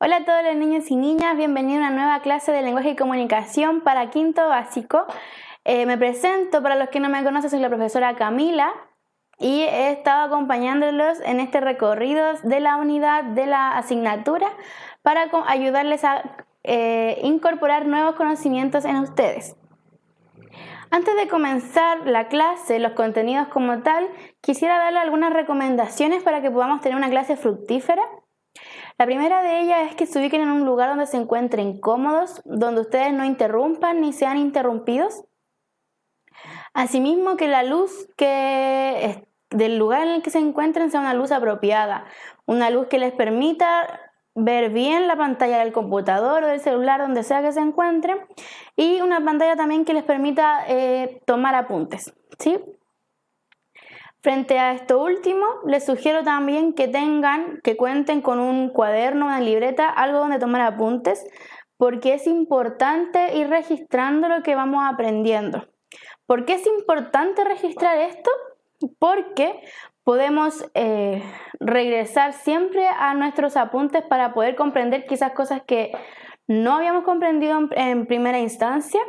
Hola a todos los niños y niñas, bienvenidos a una nueva clase de lenguaje y comunicación para quinto básico. Me presento, para los que no me conocen, soy la profesora Camila y he estado acompañándolos en este recorrido de la unidad de la asignatura para ayudarles a incorporar nuevos conocimientos en ustedes. Antes de comenzar la clase, los contenidos como tal, quisiera darle algunas recomendaciones para que podamos tener una clase fructífera. La primera de ellas es que se ubiquen en un lugar donde se encuentren cómodos, donde ustedes no interrumpan ni sean interrumpidos. Asimismo, que la luz del lugar en el que se encuentren sea una luz apropiada, una luz que les permita ver bien la pantalla del computador o del celular, donde sea que se encuentren, y una pantalla también que les permita tomar apuntes, ¿sí? Frente a esto último, les sugiero también que cuenten con un cuaderno, una libreta, algo donde tomar apuntes, porque es importante ir registrando lo que vamos aprendiendo. ¿Por qué es importante registrar esto? Porque podemos regresar siempre a nuestros apuntes para poder comprender quizás cosas que no habíamos comprendido en primera instancia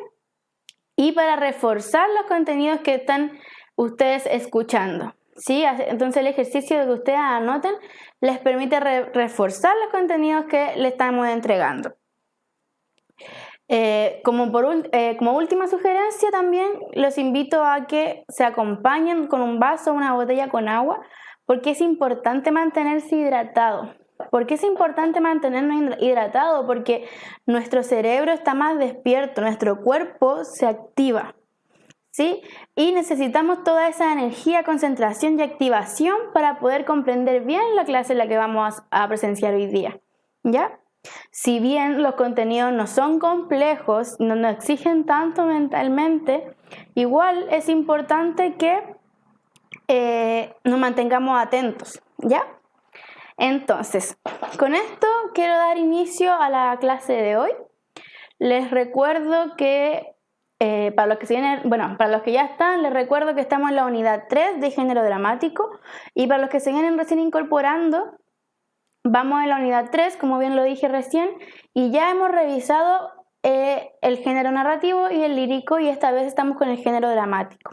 y para reforzar los contenidos que están ustedes escuchando, ¿sí? Entonces el ejercicio de que ustedes anoten les permite reforzar los contenidos que le estamos entregando. Como última sugerencia también los invito a que se acompañen con un vaso o una botella con agua, porque es importante mantenerse hidratado. ¿Por qué es importante mantenernos hidratados? Porque nuestro cerebro está más despierto, nuestro cuerpo se activa, ¿sí? Y necesitamos toda esa energía, concentración y activación para poder comprender bien la clase en la que vamos a presenciar hoy día, ¿ya? Si bien los contenidos no son complejos, no nos exigen tanto mentalmente, igual es importante que nos mantengamos atentos, ¿ya? Entonces, con esto quiero dar inicio a la clase de hoy. Les recuerdo que para los que ya están, les recuerdo que estamos en la unidad 3 de género dramático, y para los que se vienen recién incorporando, vamos en la unidad 3, como bien lo dije recién, y ya hemos revisado el género narrativo y el lírico, y esta vez estamos con el género dramático.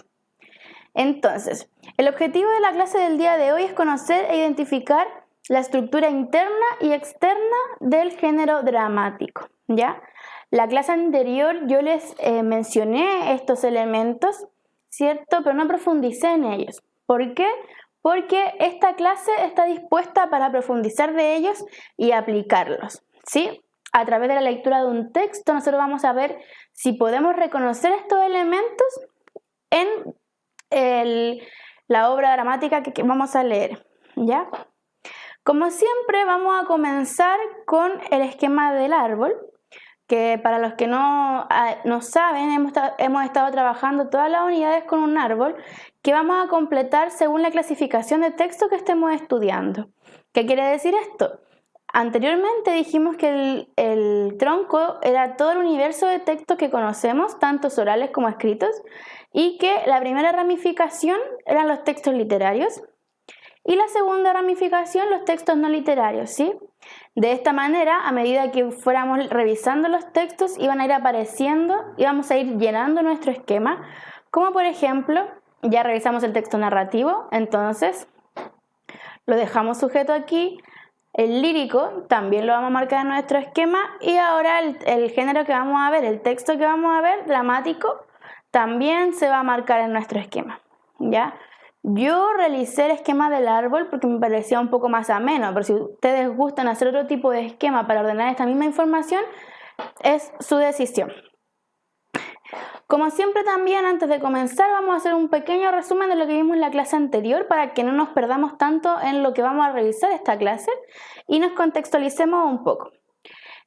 Entonces, el objetivo de la clase del día de hoy es conocer e identificar la estructura interna y externa del género dramático, ¿ya? La clase anterior yo les mencioné estos elementos, ¿cierto? Pero no profundicé en ellos. ¿Por qué? Porque esta clase está dispuesta para profundizar de ellos y aplicarlos, ¿sí? A través de la lectura de un texto nosotros vamos a ver si podemos reconocer estos elementos en la obra dramática que vamos a leer, ¿ya? Como siempre vamos a comenzar con el esquema del árbol, que para los que no saben, hemos estado trabajando todas las unidades con un árbol que vamos a completar según la clasificación de texto que estemos estudiando. ¿Qué quiere decir esto? Anteriormente dijimos que el tronco era todo el universo de textos que conocemos, tanto orales como escritos, y que la primera ramificación eran los textos literarios y la segunda ramificación los textos no literarios, ¿sí? De esta manera, a medida que fuéramos revisando los textos, iban a ir apareciendo y vamos a ir llenando nuestro esquema, como por ejemplo, ya revisamos el texto narrativo, entonces lo dejamos sujeto aquí. El lírico también lo vamos a marcar en nuestro esquema, y ahora el género que vamos a ver, el texto que vamos a ver, dramático, también se va a marcar en nuestro esquema, ¿ya? Yo realicé el esquema del árbol porque me parecía un poco más ameno, pero si ustedes gustan hacer otro tipo de esquema para ordenar esta misma información, es su decisión. Como siempre también, antes de comenzar, vamos a hacer un pequeño resumen de lo que vimos en la clase anterior para que no nos perdamos tanto en lo que vamos a revisar esta clase y nos contextualicemos un poco.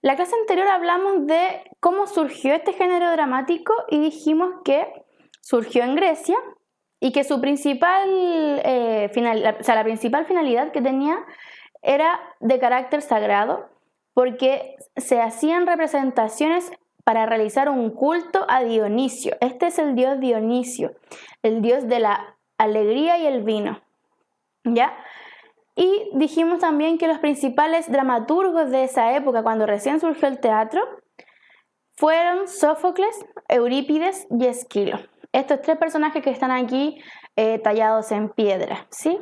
La clase anterior hablamos de cómo surgió este género dramático y dijimos que surgió en Grecia y que su la principal finalidad que tenía era de carácter sagrado, porque se hacían representaciones para realizar un culto a Dionisio. Este es el dios Dionisio, el dios de la alegría y el vino, ¿ya? Y dijimos también que los principales dramaturgos de esa época, cuando recién surgió el teatro, fueron Sófocles, Eurípides y Esquilo. Estos tres personajes que están aquí tallados en piedra, ¿sí?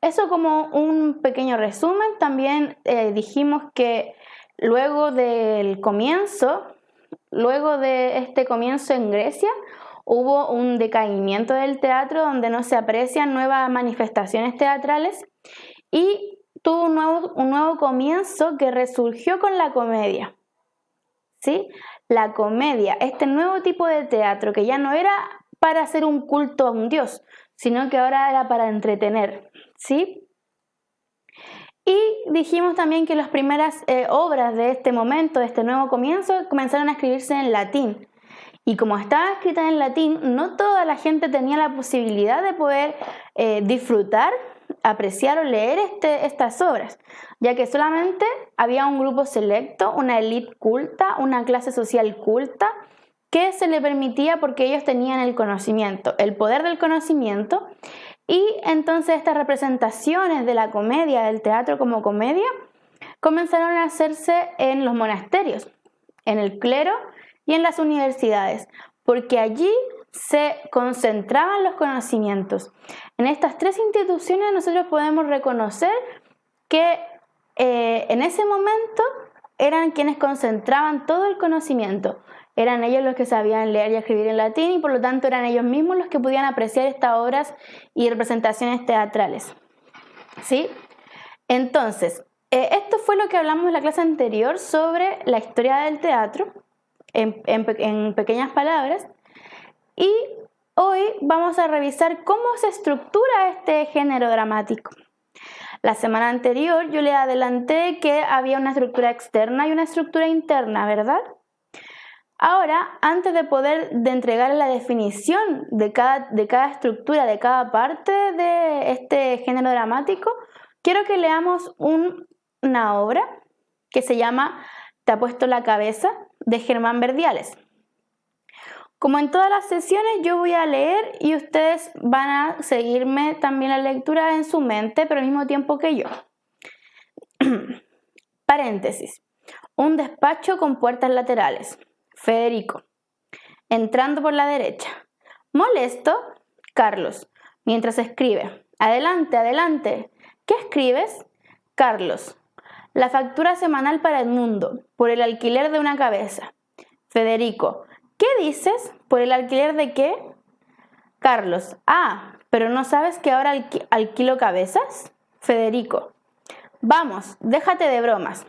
Eso como un pequeño resumen. También dijimos que luego de este comienzo en Grecia, hubo un decaimiento del teatro donde no se aprecian nuevas manifestaciones teatrales y tuvo un nuevo comienzo que resurgió con la comedia. ¿Sí? La comedia, este nuevo tipo de teatro que ya no era para hacer un culto a un dios, sino que ahora era para entretener, ¿sí? Y dijimos también que las primeras obras de este momento, de este nuevo comienzo, comenzaron a escribirse en latín. Y como estaba escrita en latín, no toda la gente tenía la posibilidad de poder disfrutar, apreciar o leer estas obras, ya que solamente había un grupo selecto, una élite culta, una clase social culta, que se le permitía porque ellos tenían el conocimiento, el poder del conocimiento, y entonces estas representaciones de la comedia, del teatro como comedia, comenzaron a hacerse en los monasterios, en el clero y en las universidades, porque allí se concentraban los conocimientos. En estas tres instituciones nosotros podemos reconocer que en ese momento eran quienes concentraban todo el conocimiento. Eran ellos los que sabían leer y escribir en latín y por lo tanto eran ellos mismos los que podían apreciar estas obras y representaciones teatrales. ¿Sí? Entonces, esto fue lo que hablamos en la clase anterior sobre la historia del teatro, en pequeñas palabras. Y hoy vamos a revisar cómo se estructura este género dramático. La semana anterior yo le adelanté que había una estructura externa y una estructura interna, ¿verdad? Ahora, antes de entregar la definición de cada estructura, de cada parte de este género dramático, quiero que leamos una obra que se llama Te apuesto la cabeza, de Germán Verdiales. Como en todas las sesiones, yo voy a leer y ustedes van a seguirme también la lectura en su mente, pero al mismo tiempo que yo. Paréntesis. Un despacho con puertas laterales. Federico. Entrando por la derecha. Molesto. Carlos. Mientras escribe. Adelante, adelante. ¿Qué escribes? Carlos. La factura semanal para Edmundo, por el alquiler de una cabeza. Federico. ¿Qué dices? ¿Por el alquiler de qué? Carlos. Ah, ¿pero no sabes que ahora alquilo cabezas? Federico. Vamos, déjate de bromas.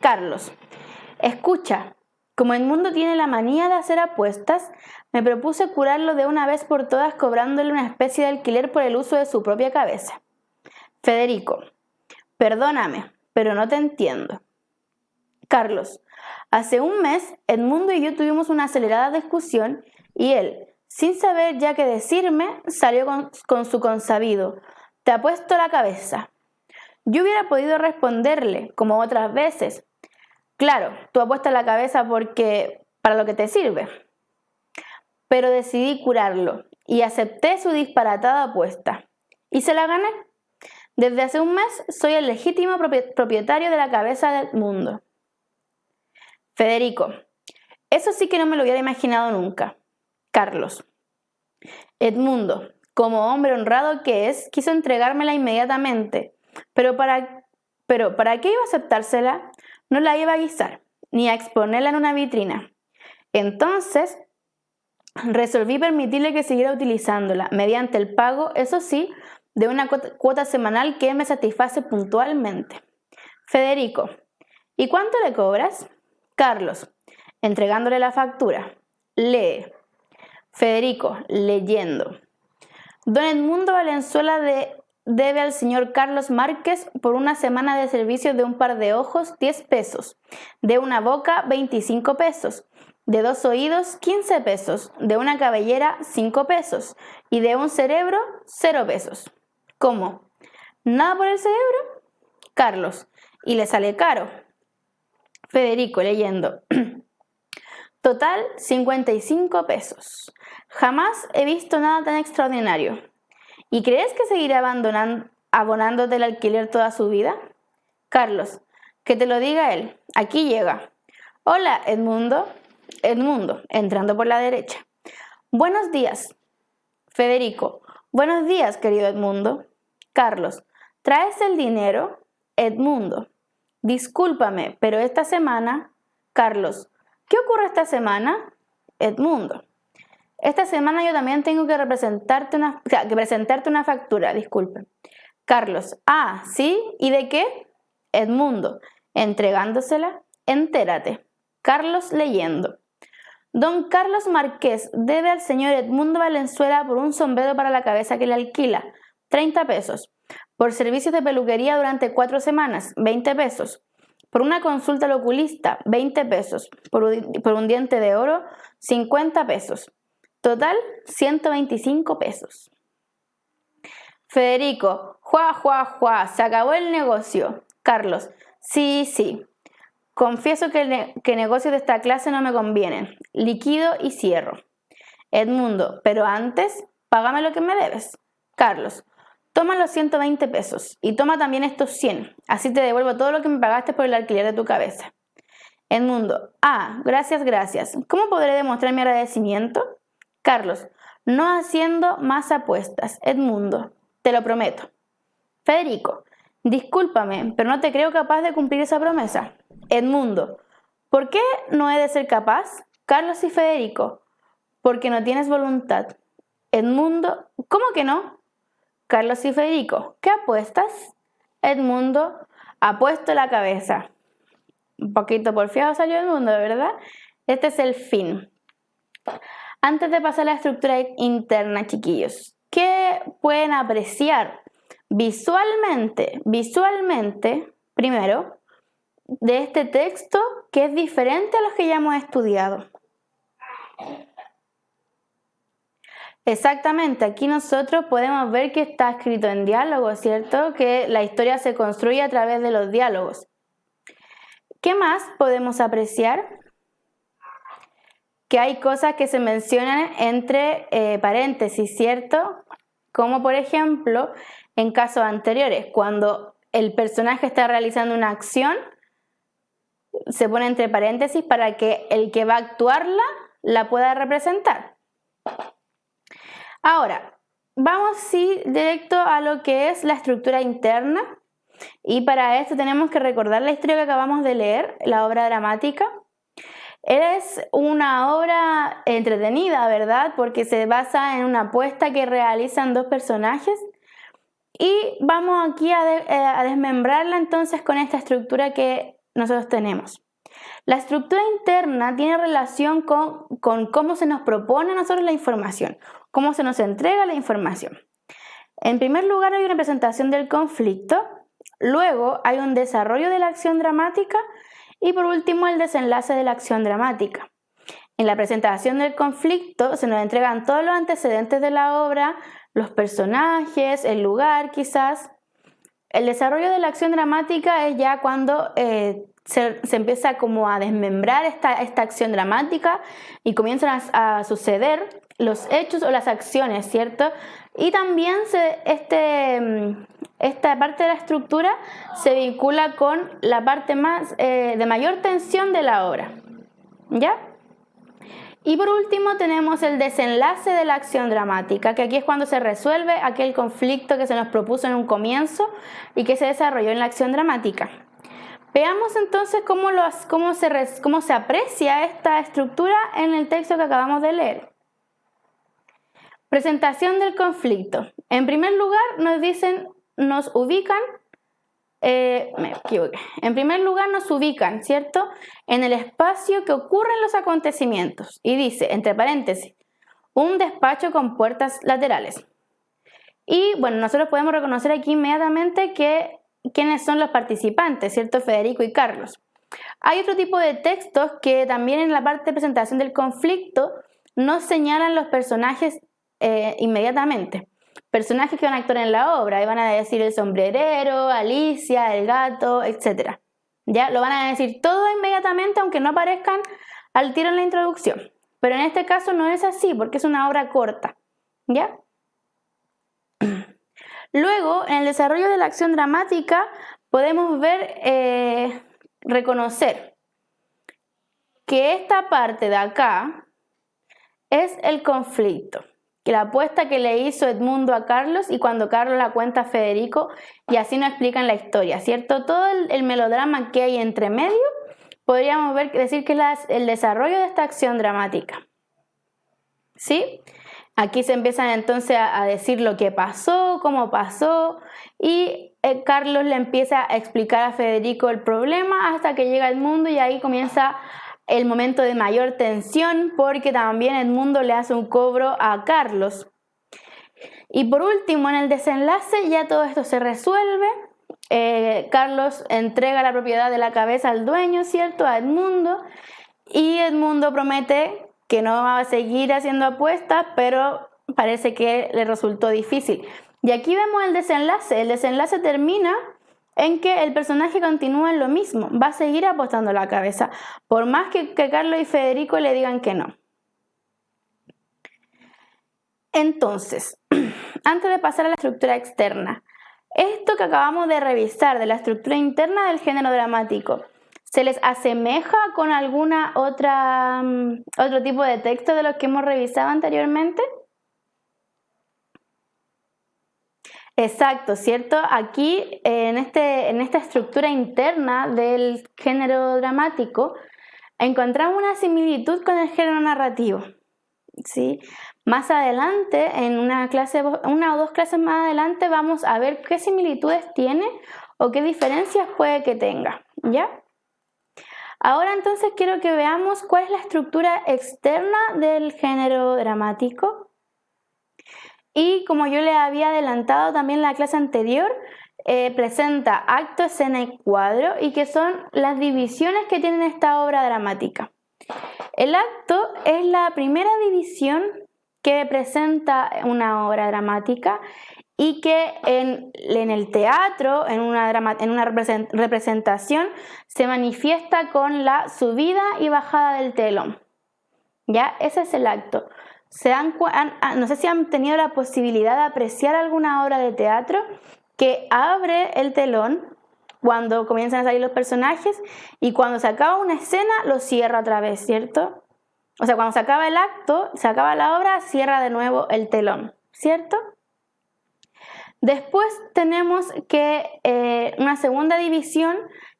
Carlos. Escucha, como Edmundo tiene la manía de hacer apuestas, me propuse curarlo de una vez por todas cobrándole una especie de alquiler por el uso de su propia cabeza. Federico. Perdóname, pero no te entiendo. Carlos. Hace un mes, Edmundo y yo tuvimos una acelerada discusión y él, sin saber ya qué decirme, salió con su consabido. Te apuesto la cabeza. Yo hubiera podido responderle, como otras veces. Claro, tú apuestas la cabeza porque para lo que te sirve. Pero decidí curarlo y acepté su disparatada apuesta. Y se la gané. Desde hace un mes soy el legítimo propietario de la cabeza del mundo. Federico. Eso sí que no me lo hubiera imaginado nunca. Carlos. Edmundo, como hombre honrado que es, quiso entregármela inmediatamente. Pero ¿para qué iba a aceptársela? No la iba a guisar, ni a exponerla en una vitrina. Entonces, resolví permitirle que siguiera utilizándola, mediante el pago, eso sí, de una cuota semanal que él me satisface puntualmente. Federico. ¿Y cuánto le cobras? Carlos. Entregándole la factura. Lee. Federico. Leyendo. Don Edmundo Valenzuela debe al señor Carlos Márquez por una semana de servicio de un par de ojos 10 pesos, de una boca 25 pesos, de 2 oídos 15 pesos, de una cabellera 5 pesos y de un cerebro 0 pesos. ¿Cómo? ¿Nada por el cerebro? Carlos. Y le sale caro. Federico leyendo. Total 55 pesos. Jamás he visto nada tan extraordinario. ¿Y crees que seguiré abonándote el alquiler toda su vida? Carlos, que te lo diga él. Aquí llega. Hola, Edmundo. Edmundo, entrando por la derecha. Buenos días. Federico, buenos días, querido Edmundo. Carlos, ¿traes el dinero? Edmundo, discúlpame, pero esta semana... Carlos, ¿qué ocurre esta semana? Edmundo, esta semana yo también tengo que presentarte una factura, disculpe. Carlos, ah, ¿sí? ¿Y de qué? Edmundo, entregándosela, entérate. Carlos leyendo. Don Carlos Márquez debe al señor Edmundo Valenzuela por un sombrero para la cabeza que le alquila, 30 pesos. Por servicios de peluquería durante 4 semanas, 20 pesos. Por una consulta al oculista, 20 pesos. Por un diente de oro, 50 pesos. Total, 125 pesos. Federico, ¡juá! Se acabó el negocio. Carlos, sí. Confieso que negocios de esta clase no me convienen. Liquido y cierro. Edmundo, pero antes, págame lo que me debes. Carlos, toma los 120 pesos y toma también estos 100. Así te devuelvo todo lo que me pagaste por el alquiler de tu cabeza. Edmundo, ah, gracias. ¿Cómo podré demostrar mi agradecimiento? Carlos, no haciendo más apuestas. Edmundo, te lo prometo. Federico, discúlpame, pero no te creo capaz de cumplir esa promesa. Edmundo, ¿por qué no he de ser capaz? Carlos y Federico, porque no tienes voluntad. Edmundo, ¿cómo que no? Carlos y Federico, ¿qué apuestas? Edmundo, apuesto la cabeza. Un poquito porfiado salió Edmundo, ¿verdad? Este es el fin. Antes de pasar a la estructura interna, chiquillos, ¿qué pueden apreciar visualmente, primero, de este texto que es diferente a los que ya hemos estudiado? Exactamente, aquí nosotros podemos ver que está escrito en diálogo, ¿cierto? Que la historia se construye a través de los diálogos. ¿Qué más podemos apreciar? Que hay cosas que se mencionan entre paréntesis, ¿cierto? Como por ejemplo, en casos anteriores, cuando el personaje está realizando una acción, se pone entre paréntesis para que el que va a actuarla la pueda representar. Ahora, vamos directo a lo que es la estructura interna, y para esto tenemos que recordar la historia que acabamos de leer, la obra dramática. Es una obra entretenida, ¿verdad? Porque se basa en una apuesta que realizan dos personajes, y vamos aquí a desmembrarla entonces con esta estructura que nosotros tenemos. La estructura interna tiene relación con cómo se nos propone a nosotros la información, cómo se nos entrega la información. En primer lugar hay una presentación del conflicto, luego hay un desarrollo de la acción dramática y por último el desenlace de la acción dramática. En la presentación del conflicto se nos entregan todos los antecedentes de la obra, los personajes, el lugar quizás. El desarrollo de la acción dramática es ya cuando se empieza como a desmembrar esta acción dramática y comienzan a suceder los hechos o las acciones, ¿cierto? Y también esta parte de la estructura se vincula con la parte más de mayor tensión de la obra, ¿ya? Y por último tenemos el desenlace de la acción dramática, que aquí es cuando se resuelve aquel conflicto que se nos propuso en un comienzo y que se desarrolló en la acción dramática. Veamos entonces cómo se aprecia esta estructura en el texto que acabamos de leer. Presentación del conflicto. En primer lugar nos ubican, ¿cierto? En el espacio que ocurren los acontecimientos. Y dice, entre paréntesis, un despacho con puertas laterales. Y bueno, nosotros podemos reconocer aquí inmediatamente quiénes son los participantes, ¿cierto? Federico y Carlos. Hay otro tipo de textos que también en la parte de presentación del conflicto nos señalan los personajes inmediatamente. Personajes que van a actuar en la obra, y van a decir el sombrerero, Alicia, el gato, etc. Ya lo van a decir todo inmediatamente, aunque no aparezcan al tiro en la introducción. Pero en este caso no es así, porque es una obra corta, ¿ya? Luego, en el desarrollo de la acción dramática, podemos ver, reconocer que esta parte de acá es el conflicto, que la apuesta que le hizo Edmundo a Carlos y cuando Carlos la cuenta a Federico, y así nos explican la historia, ¿cierto? Todo el melodrama que hay entre medio, podríamos decir que es el desarrollo de esta acción dramática, ¿sí? Aquí se empiezan entonces a decir lo que pasó, cómo pasó, y Carlos le empieza a explicar a Federico el problema hasta que llega Edmundo y ahí comienza el momento de mayor tensión porque también Edmundo le hace un cobro a Carlos. Y por último, en el desenlace ya todo esto se resuelve. Carlos entrega la propiedad de la cabeza al dueño, ¿cierto? A Edmundo, y Edmundo promete que no va a seguir haciendo apuestas, pero parece que le resultó difícil. Y aquí vemos el desenlace. El desenlace termina en que el personaje continúa en lo mismo, va a seguir apostando la cabeza, por más que Carlos y Federico le digan que no. Entonces, antes de pasar a la estructura externa, esto que acabamos de revisar de la estructura interna del género dramático, ¿se les asemeja con alguna otro tipo de texto de los que hemos revisado anteriormente? Exacto, ¿cierto? Aquí en esta estructura interna del género dramático encontramos una similitud con el género narrativo, ¿sí? Más adelante, en una o dos clases más adelante, vamos a ver qué similitudes tiene o qué diferencias puede que tenga, ¿ya? Ahora entonces quiero que veamos cuál es la estructura externa del género dramático. Y como yo le había adelantado también en la clase anterior, presenta acto, escena y cuadro, y que son las divisiones que tiene esta obra dramática. El acto es la primera división que presenta una obra dramática y que en el teatro, en una representación, se manifiesta con la subida y bajada del telón. ¿Ya? Ese es el acto. No sé si han tenido la posibilidad de apreciar alguna obra de teatro que abre el telón cuando comienzan a salir los personajes y cuando se acaba una escena lo cierra otra vez, ¿cierto? O sea, cuando se acaba el acto, se acaba la obra, cierra de nuevo el telón, ¿cierto? Después tenemos una segunda división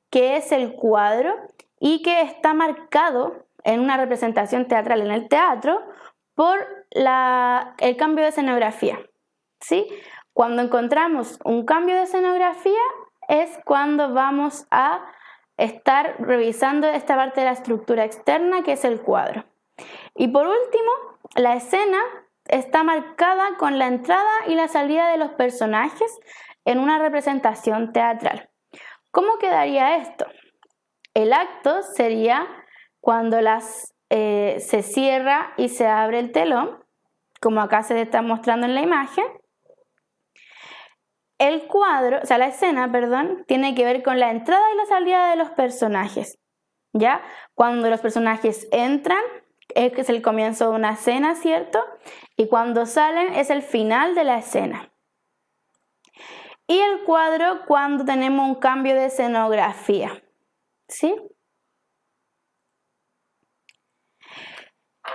que es el cuadro y que está marcado en una representación teatral en el teatro por el cambio de escenografía, ¿sí? Cuando encontramos un cambio de escenografía es cuando vamos a estar revisando esta parte de la estructura externa que es el cuadro. Y por último, la escena está marcada con la entrada y la salida de los personajes en una representación teatral. ¿Cómo quedaría esto? El acto sería cuando se cierra y se abre el telón, como acá se está mostrando en la imagen. El cuadro, o sea, la escena, perdón, tiene que ver con la entrada y la salida de los personajes, ¿ya? Cuando los personajes entran, es el comienzo de una escena, ¿cierto? Y cuando salen es el final de la escena. Y el cuadro cuando tenemos un cambio de escenografía, ¿sí?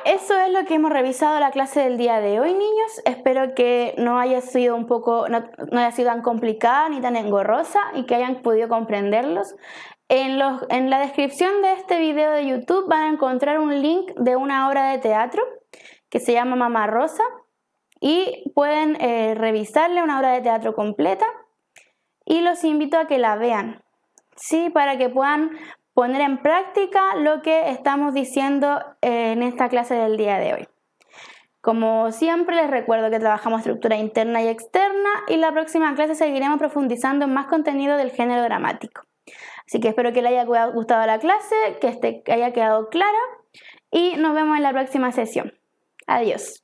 Eso es lo que hemos revisado en la clase del día de hoy, niños. Espero que no haya sido no haya sido tan complicada ni tan engorrosa y que hayan podido comprenderlos. En la descripción de este video de YouTube van a encontrar un link de una obra de teatro que se llama Mamá Rosa y pueden revisarle una obra de teatro completa y los invito a que la vean, ¿sí? Para que puedan poner en práctica lo que estamos diciendo en esta clase del día de hoy. Como siempre les recuerdo que trabajamos estructura interna y externa y la próxima clase seguiremos profundizando en más contenido del género dramático. Así que espero que les haya gustado la clase, que haya quedado clara y nos vemos en la próxima sesión. Adiós.